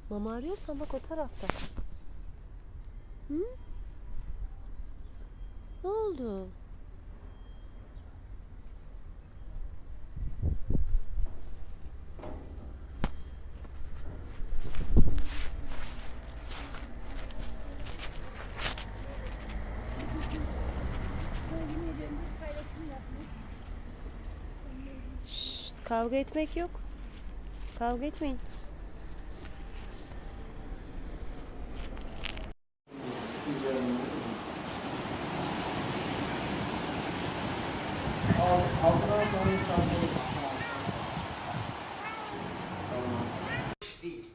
Mama arıyorsan bak o tarafta. Hı? Ne oldu? Şşt, kavga etmek yok. Kavga etmeyin.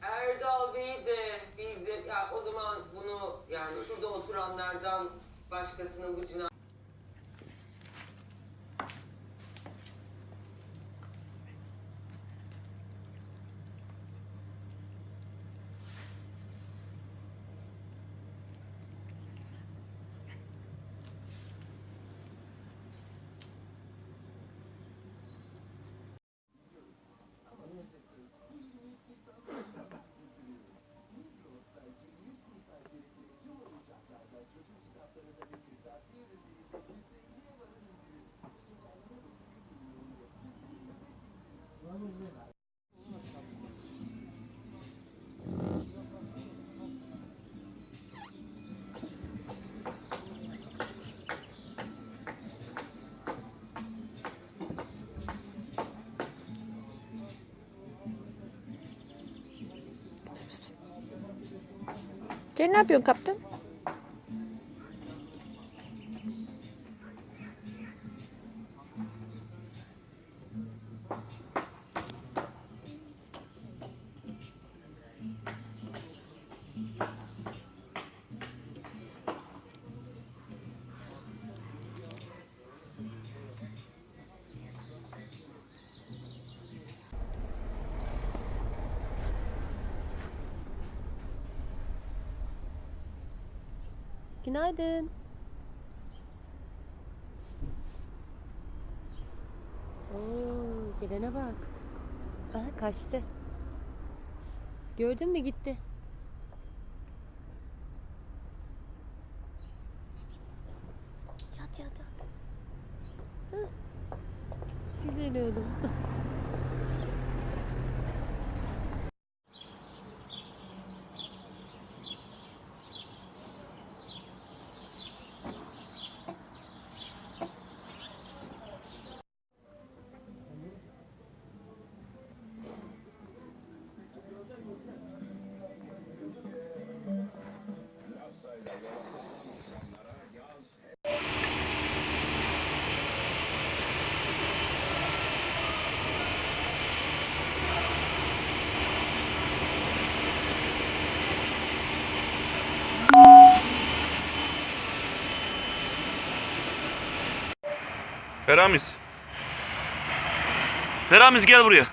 Erdal Bey de biz de ya o zaman bunu yani şurada oturanlardan başkasının bu cinayet. Sen ne yapıyorsun kaptan? Günaydın. Oo, gelene bak. Aha, kaçtı. Gördün mü, gitti. Yat yat yat. Hah, güzel oğlum. Feramiz. Feramiz gel buraya.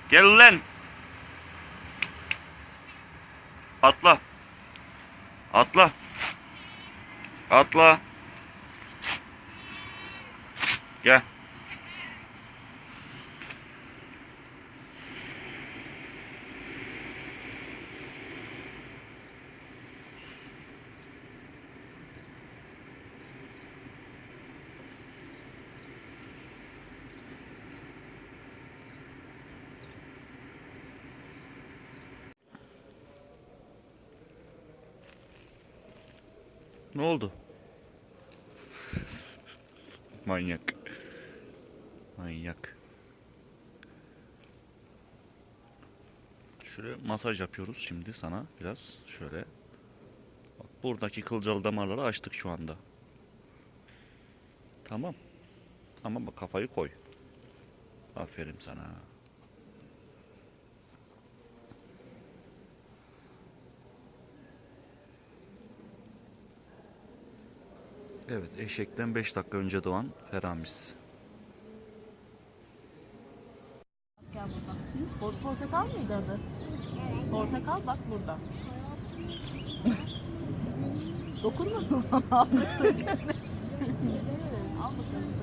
Gel lan. Atla. Atla. Atla. Gel. Ne oldu? Manyak. Manyak. Şöyle masaj yapıyoruz şimdi sana biraz. Şöyle. Bak, buradaki kılcal damarları açtık şu anda. Tamam. Ama bak, kafayı koy. Aferin sana. Evet, eşekten 5 dakika önce doğan Feramiz. Gel burada. Portakal mıydı adı? Evet. Portakal bak burada. Dokunmadın sana. Al bakalım.